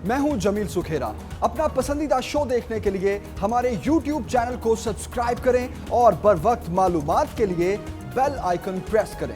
मैं हूं जमील सुखेरा। अपना पसंदीदा शो देखने के लिए हमारे YouTube चैनल को सब्सक्राइब करें और बर वक्त मालूमात के लिए बेल आइकन प्रेस करें।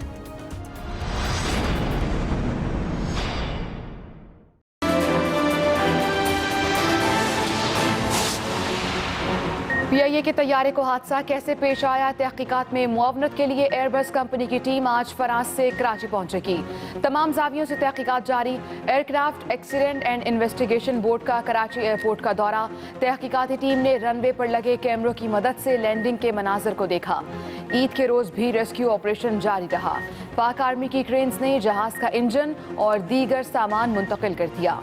PIA के तैयारे को हादसा कैसे पेश आया, तहकीकात में मुआवनत के लिए एयरबस कंपनी की टीम आज फ्रांस से कराची पहुंचेगी। तमाम जावियों से तहकीकात जारी। Aircraft accident and investigation board का कराची एयरपोर्ट का दौरा। तहकीकाती टीम ने रनवे पर लगे कैमरों की मदद से लैंडिंग के मनाजर को देखा। ईद के रोज भी रेस्क्यू ऑपरेशन जारी रहा। पाक आर्मी की क्रेन्स ने जहाज का इंजन और दीगर सामान मुंतकिल कर दिया।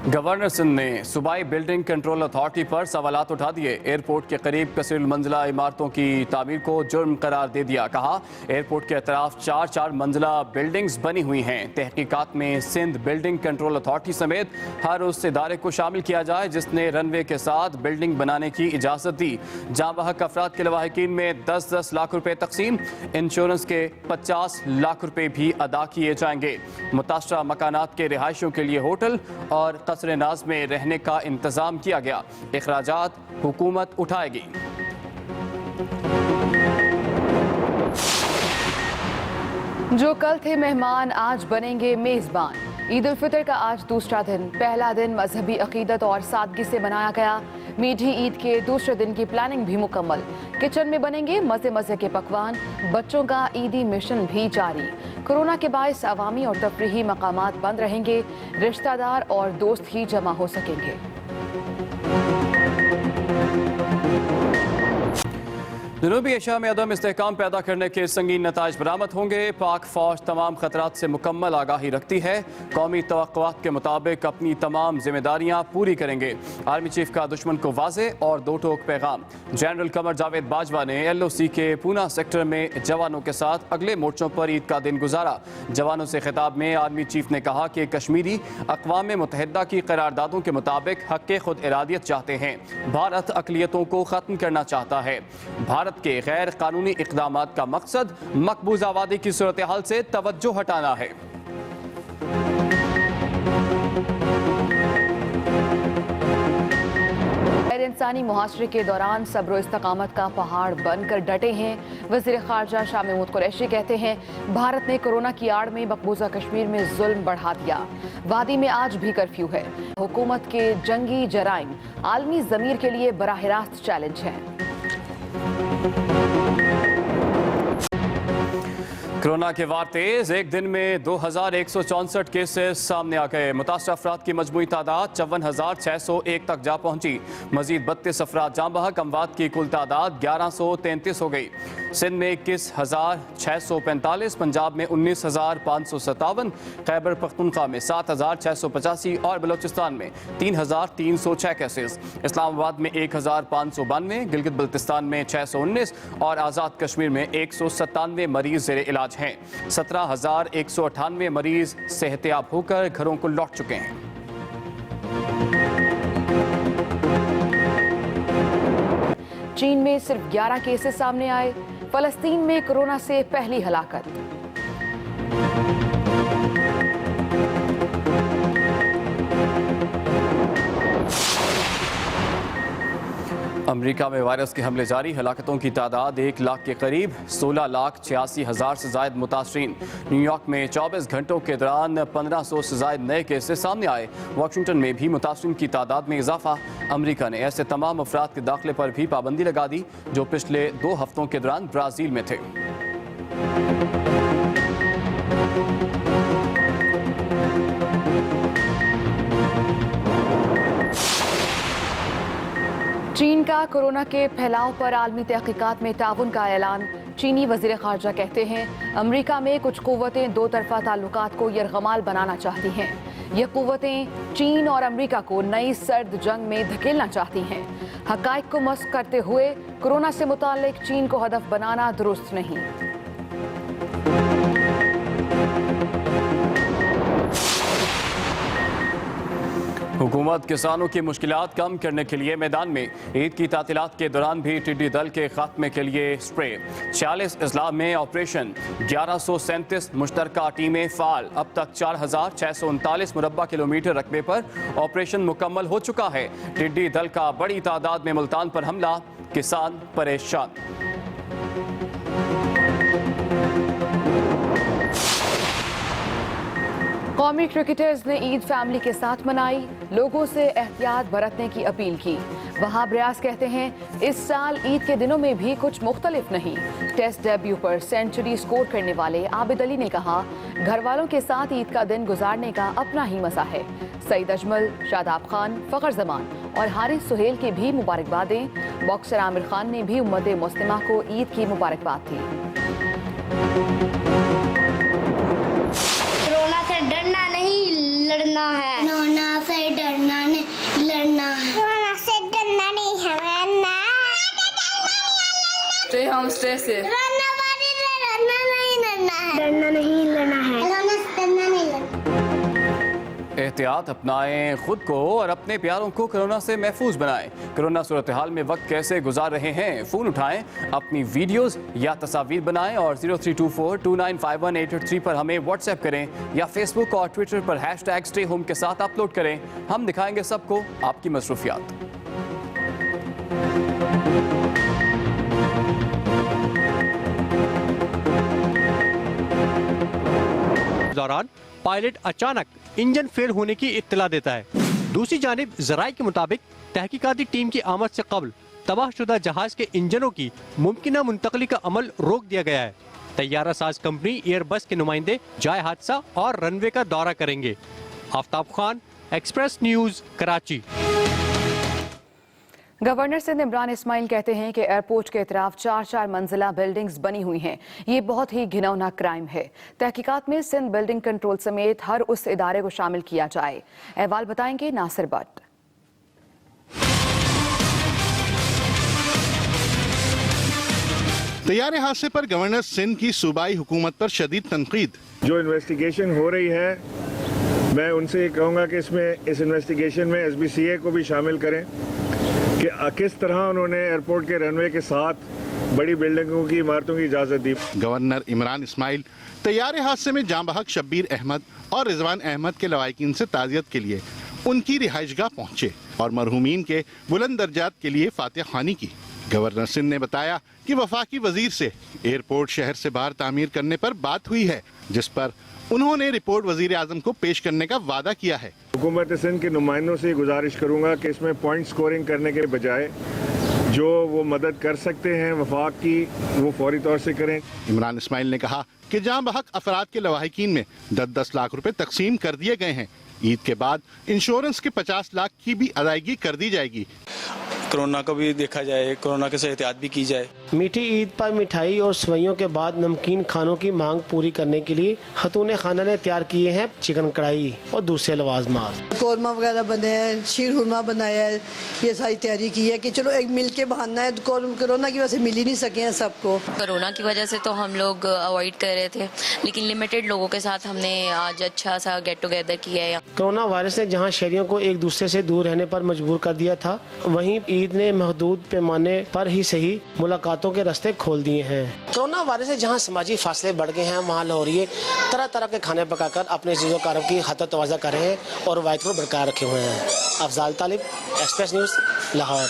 गवर्नर सिंध ने सूबाई बिल्डिंग कंट्रोल अथॉरिटी पर सवालात उठा दिए। एयरपोर्ट के करीब कसीर मंजिला इमारतों की तामीर को जुर्म करार दे दिया। कहा, एयरपोर्ट के अतराफ 4-4 मंजिला बिल्डिंग्स बनी हुई हैं। तहकीकात में सिंध बिल्डिंग कंट्रोल अथॉरिटी समेत हर उस इदारे को शामिल किया जाए जिसने रनवे के साथ बिल्डिंग बनाने की इजाज़त दी। जाँ बहक अफराद के लवाहिकीन में 10-10 लाख रुपए तकसीम। इंश्योरेंस के 50 लाख रुपए भी अदा किए जाएंगे। मुतासरा मकानात के रिहायशियों के लिए होटल और कसरे नाज में रहने का इंतजाम किया गया। इखराजात हुकूमत उठाएगी। जो कल थे मेहमान आज बनेंगे मेजबान। ईद उल फितर का आज दूसरा दिन। पहला दिन मजहबी अकीदत और सादगी से मनाया गया। मीठी ईद के दूसरे दिन की प्लानिंग भी मुकम्मल। किचन में बनेंगे मजे मजे के पकवान। बच्चों का ईदी मिशन भी जारी। कोरोना के बायस अवामी और तफरीही मकामात बंद रहेंगे। रिश्तेदार और दोस्त ही जमा हो सकेंगे। जनूबी एशिया में अदम इस्तेहकाम पैदा करने के संगीन नताइज बरामद होंगे। पाक फौज तमाम खतरात से मुकम्मल आगाही रखती है। कौमी तवक्कुआत के मुताबिक अपनी तमाम जिम्मेदारियां पूरी करेंगे। आर्मी चीफ का दुश्मन को वाज़े और दो टोक पैगाम। जनरल कमर जावेद बाजवा ने LOC के पूना सेक्टर में जवानों के साथ अगले मोर्चों पर ईद का दिन गुजारा। जवानों से खिताब में आर्मी चीफ ने कहा कि कश्मीरी अक़वाम मुत्तहिदा की करारदादों के मुताबिक हक़ खुद इरादियत चाहते हैं। भारत अक़लियतों को ख़त्म करना चाहता है। भारत के गैर कानूनी इक़दामात का मकसद मकबूज़ आबादी की सूरत हाल से तवज्जो हटाना है। इंसानी मुहासरे के दौरान सब्र इस्तकामत का पहाड़ बनकर डटे हैं। वज़ीर ख़ारजा शाह महमूद कुरैशी कहते हैं, भारत ने कोरोना की आड़ में मकबूजा कश्मीर में जुल्म बढ़ा दिया। वादी में आज भी कर्फ्यू है। हुकूमत के जंगी जराइम आलमी ज़मीर के लिए बराह रास्त चैलेंज है। कोरोना के वार तेज। एक दिन में 2164 केसेस सामने आ गए। मुतासर अफराद की मजमूई तादाद 54,601 तक जा पहुंची। मजीद 32 अफराद जाँ बहक। अमवात की कुल तादाद 1133 हो गई। सिंध में 21,645, पंजाब में 19,557, खैबर पख्तूनख्वा में 7,685 और बलोचिस्तान में 3,306 केसेस। इस्लामाबाद में 1,592, गिलगित बल्तिस्तान में 619 और आज़ाद कश्मीर में 197 मरीज ज़ेरे इलाज हैं। 17,198 मरीज सेहतियाब होकर घरों को लौट चुके हैं। चीन में सिर्फ 11 केसेस सामने आए। फलस्तीन में कोरोना से पहली हलाकत। अमेरिका में वायरस के हमले जारी। हलाकतों की तादाद 1 लाख के करीब। 16,86,000 से जायद मुतासरीन। न्यूयॉर्क में 24 घंटों के दौरान 1500 से जायद नए केसेस सामने आए। वाशिंगटन में भी मुतासरीन की तादाद में इजाफा। अमेरिका ने ऐसे तमाम अफराद के दाखिले पर भी पाबंदी लगा दी जो पिछले 2 हफ्तों के दौरान ब्राज़ील में थे। चीन का कोरोना के फैलाव पर आलमी तहकीकात में ताउन का ऐलान। चीनी वज़ीर ख़ारजा कहते हैं, अमेरिका में कुछ कुव्वतें दो तरफ़ा ताल्लुकात को यरगमाल बनाना चाहती हैं। ये कुव्वतें चीन और अमेरिका को नई सर्द जंग में धकेलना चाहती हैं। हक़ाइक़ को मस्क करते हुए कोरोना से मुताल्लिक़ चीन को हदफ बनाना दुरुस्त नहीं। हुकूमत किसानों की मुश्किलात कम करने के लिए मैदान में। ईद की तातीलात के दौरान भी टिड्डी दल के खात्मे के लिए स्प्रे। 46 अजला में ऑपरेशन, 1137 मुश्तरका टीमें फाल। अब तक 4639 मुरब्बा किलोमीटर रकबे पर ऑपरेशन मुकम्मल हो चुका है। टिड्डी दल का बड़ी तादाद में मुल्तान पर हमला, किसान परेशान। कौमी क्रिकेटर्स ने ईद फैमिली के साथ मनाई, लोगों से एहतियात बरतने की अपील की। वहाब रियाज कहते हैं इस साल ईद के दिनों में भी कुछ मुख्तलिफ नहीं। टेस्ट डेब्यू पर सेंचुरी स्कोर करने वाले आबिद अली ने कहा घर वालों के साथ ईद का दिन गुजारने का अपना ही मजा है। सईद अजमल, शादाब खान, फखर जमान और हारिस सुहेल की भी मुबारकबादें। बॉक्सर आमिर खान ने भी उम्मत मुस्लिमा को ईद की मुबारकबाद दी। डरना नहीं लड़ना है। कोरोना से डरना नहीं लड़ना है। कोरोना से डरना नहीं है लड़ना। Stay home stay safe. डरना नहीं लड़ना है। डरना नहीं लड़ना है। कोरोना से डरना नहीं लड़ना। एहतियात अपनाएं, खुद को और अपने प्यारों को कोरोना से महफूज बनाएं। कोरोना सूरत हाल में वक्त कैसे गुजार रहे हैं, फ़ोन उठाएं, अपनी वीडियोस या तस्वीर बनाएं और 0324295183 पर हमें व्हाट्सएप करें या फेसबुक और ट्विटर पर #StayHome के साथ अपलोड करें। हम दिखाएंगे सबको आपकी मसरूफियात। दौरान पायलट अचानक इंजन फेल होने की इत्तला देता है। दूसरी जानिब जराये के मुताबिक तहकीकाती टीम की आमद से कबल तबाहशुदा जहाज के इंजनों की मुमकिना मुंतकली का अमल रोक दिया गया है। तैयारा साज कंपनी एयरबस के नुमाइंदे जाए हादसा और रनवे का दौरा करेंगे। Aftab Khan, Express News, Karachi. Governor Sindh Imran Ismail कहते हैं कि एयरपोर्ट के इतराफ 4 मंजिला बिल्डिंग्स बनी हुई हैं। ये बहुत ही घिनौना क्राइम है। तहकीकात में सिंध बिल्डिंग कंट्रोल समेत हर उस इदारे को शामिल किया जाए। अहवाल बताएंगे नासिर भट्ट। तैयारे हादसे पर गवर्नर सिंध की सूबाई हुकूमत पर शदीद तनकीद। जो इन्वेस्टिगेशन हो रही है, मैं उनसे ये कहूँगा कि इस इन्वेस्टिगेशन में SBCA को भी शामिल करें कि किस तरह उन्होंने एयरपोर्ट के रनवे के साथ बड़ी बिल्डिंगों की इमारतों की इजाज़त दी। गवर्नर इमरान इस्माइल तैयारे हादसे में जाँ बहक शब्बीर अहमद और रिजवान अहमद के लवाहिकीन से ताज़ियत के लिए उनकी रिहाइशगाह पहुँचे और मरहूमीन के बुलंद दर्जात के लिए फातिहा खानी की। गवर्नर सिंध ने बताया कि वफाकी वजीर से एयरपोर्ट शहर से बाहर तामीर करने पर बात हुई है, जिस पर उन्होंने रिपोर्ट वजीर आजम को पेश करने का वादा किया है। हुकूमत सिंध के नुमाइंदों से गुजारिश करूँगा कि इसमें पॉइंट स्कोरिंग करने के बजाय जो वो मदद कर सकते हैं वफाक की, वो फौरी तौर से करें। इमरान इस्माइल ने कहा कि जाँ बहक अफराद के लवाहिकीन में 10-10 लाख रुपए तकसीम कर दिए गए हैं। ईद के बाद इंश्योरेंस के 50 लाख की भी अदायगी कर दी जाएगी। कोरोना को भी देखा जाए, कोरोना के से एहतियात भी की जाए। मीठी ईद पर मिठाई और सवैयों के बाद नमकीन खानों की मांग पूरी करने के लिए खतून खाना ने तैयार किए हैं चिकन कढ़ाई और दूसरे लवाजमात। कौरमा वगैरह बने हैं, शीर हुरमा बनाया है। ये सारी तैयारी की है कि चलो एक मिल के बहाना है। कोरोना की वजह से मिल ही नहीं सके हैं सबको। कोरोना की वजह से तो हम लोग अवॉइड कर रहे थे, लेकिन लिमिटेड लोगों के साथ हमने आज अच्छा सा गेट टुगेदर किया है। कोरोना वायरस ने जहां शहरियों को एक दूसरे से दूर रहने पर मजबूर कर दिया था, वहीं ईद ने महदूद पैमाने पर ही सही मुलाकातों के रास्ते खोल दिए हैं। कोरोना वायरस से जहां समाजी फासले बढ़ गए हैं, वहां लाहौरी तरह तरह के खाने पकाकर अपने चीजों कारब की हद तवाज़ा कर रहे हैं और वायद को बरकरार रखे हुए हैं। अफजाल तालिब, एक्सप्रेस न्यूज, लाहौर।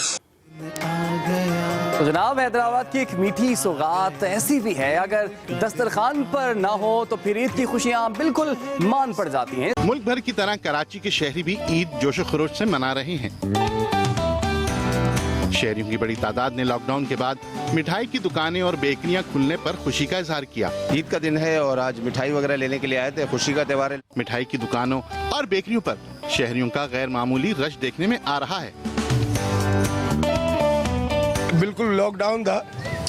तो जनाब, हैदराबाद की एक मीठी सौगात ऐसी भी है, अगर दस्तरखान पर ना हो तो फिर ईद की खुशियाँ बिल्कुल मान पड़ जाती हैं। मुल्क भर की तरह कराची के शहरी भी ईद जोशो खरोश से मना रहे हैं। शहरियों की बड़ी तादाद ने लॉकडाउन के बाद मिठाई की दुकानें और बेकरियां खुलने पर खुशी का इजहार किया। ईद का दिन है और आज मिठाई वगैरह लेने के लिए आए थे, खुशी का त्योहार है। मिठाई की दुकानों और बेकरियों पर शहरियों का गैर मामूली रश देखने में आ रहा है। बिल्कुल लॉकडाउन था,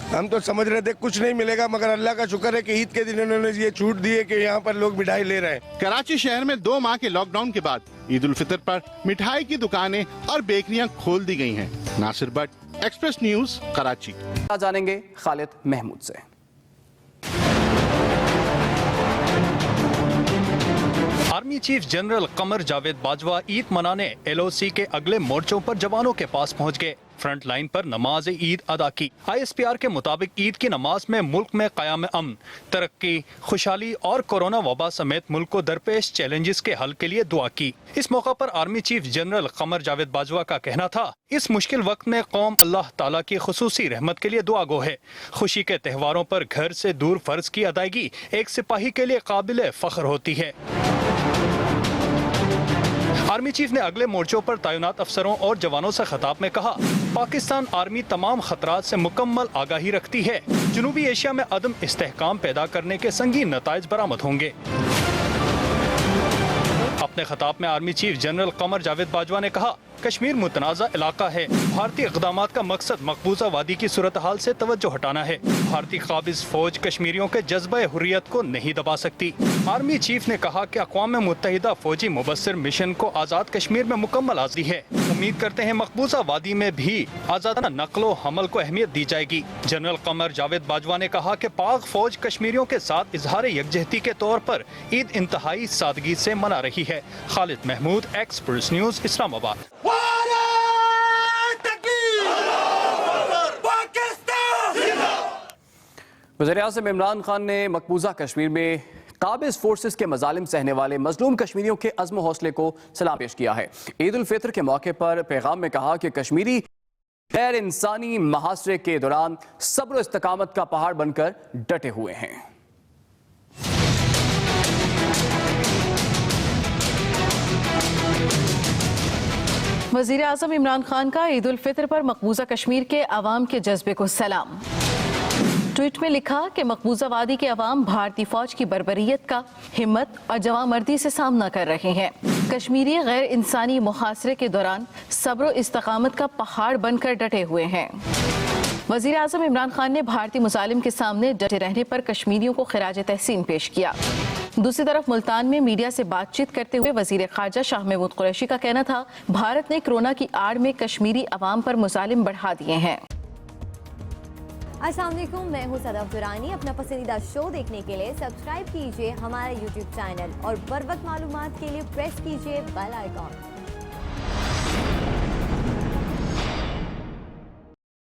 हम तो समझ रहे थे कुछ नहीं मिलेगा, मगर अल्लाह का शुक्र है कि ईद के दिन उन्होंने ये छूट दी है कि यहाँ पर लोग मिठाई ले रहे हैं। कराची शहर में 2 माह के लॉकडाउन के बाद ईद उल फितर पर मिठाई की दुकानें और बेकरियां खोल दी गई हैं। Nasir Bhatt, Express News, Karachi. जानेंगे खालिद महमूद से। Army chief general Qamar Javed Bajwa Eid मनाने LOC के अगले मोर्चों पर जवानों के पास पहुंच गए। फ्रंट लाइन पर नमाज ईद अदा की। ISPR के मुताबिक ईद की नमाज में मुल्क में क़याम अमन, तरक्की, खुशहाली और कोरोना वबा समेत मुल्क को दरपेश चैलेंजेस के हल के लिए दुआ की। इस मौका पर army chief general Qamar Javed Bajwa का कहना था, इस मुश्किल वक्त में कौम अल्लाह ताला की खुसूसी रहमत के लिए दुआ गो है। खुशी के त्योहारों पर घर से दूर फर्ज की अदायगी एक सिपाही के लिए काबिल फख्र होती है। आर्मी चीफ ने अगले मोर्चों पर तैनात अफसरों और जवानों से खिताब में कहा, पाकिस्तान आर्मी तमाम खतरात से मुकम्मल आगाही रखती है। जनूबी एशिया में अदम इस्तेहकाम पैदा करने के संगीन नताइज बरामद होंगे। अपने खिताब में army chief general Qamar Javed Bajwa ने कहा, कश्मीर मुतनाज़ा इलाका है। भारतीय इक़दामात का मकसद मकबूजा वादी की सूरत हाल से तवज्जो हटाना है। भारतीय काबिज फौज कश्मीरियों के जज्बे हुर्रियत को नहीं दबा सकती। आर्मी चीफ ने कहा कि अक़वाम मुत्तहिदा फौजी मुबस्सिर मिशन को आज़ाद कश्मीर में मुकम्मल आज़ादी है। उम्मीद करते हैं मकबूजा वादी में भी आज़ादाना नक्लो हमल को अहमियत दी जाएगी। जनरल कमर जावेद बाजवा ने कहा कि पाक फौज कश्मीरियों के साथ इजहार यकजहती के तौर पर ईद इंतहाई सादगी से मना रही है। Khalid Mahmood, express news, Islamabad. वज़ीर-ए-आज़म इमरान खान ने मकबूजा कश्मीर में काबिज फोर्सेस के मजालिम सहने वाले मजलूम कश्मीरियों के अज़्म हौसले को सलाम पेश किया है। ईद उल फितर के मौके पर पैगाम में कहा कि कश्मीरी गैर इंसानी महासरे के दौरान सब्र इस्तकामत का पहाड़ बनकर डटे हुए हैं। वज़ीर-ए-आज़म इमरान खान का ईद उल फितर पर मकबूजा कश्मीर के अवाम के जज्बे को सलाम। ट्वीट में लिखा कि मकबूजा वादी के अवाम भारतीय फौज की बर्बरियत का हिम्मत और जवामर्दी से सामना कर रहे हैं। कश्मीरी गैर इंसानी मुहासरे के दौरान सब्र इस्तकामत का पहाड़ बनकर डटे हुए हैं। वज़ीर आज़म इमरान खान ने भारतीय मुजालिम के सामने डटे रहने पर कश्मीरियों को खिराज तहसीन पेश किया। दूसरी तरफ मुल्तान में मीडिया से बातचीत करते हुए वज़ीर ख़ारजा शाह महमूद कुरैशी का कहना था, भारत ने कोरोना की आड़ में कश्मीरी अवाम पर मुजालिम बढ़ा दिए हैं। अस्सलाम वालेकुम, मैं हूं सदाफ दुरानी। अपना पसंदीदा शो देखने के लिए सब्सक्राइब कीजिए हमारा YouTube चैनल और बर वक्त मालूमात के लिए प्रेस कीजिए बेल आइकॉन।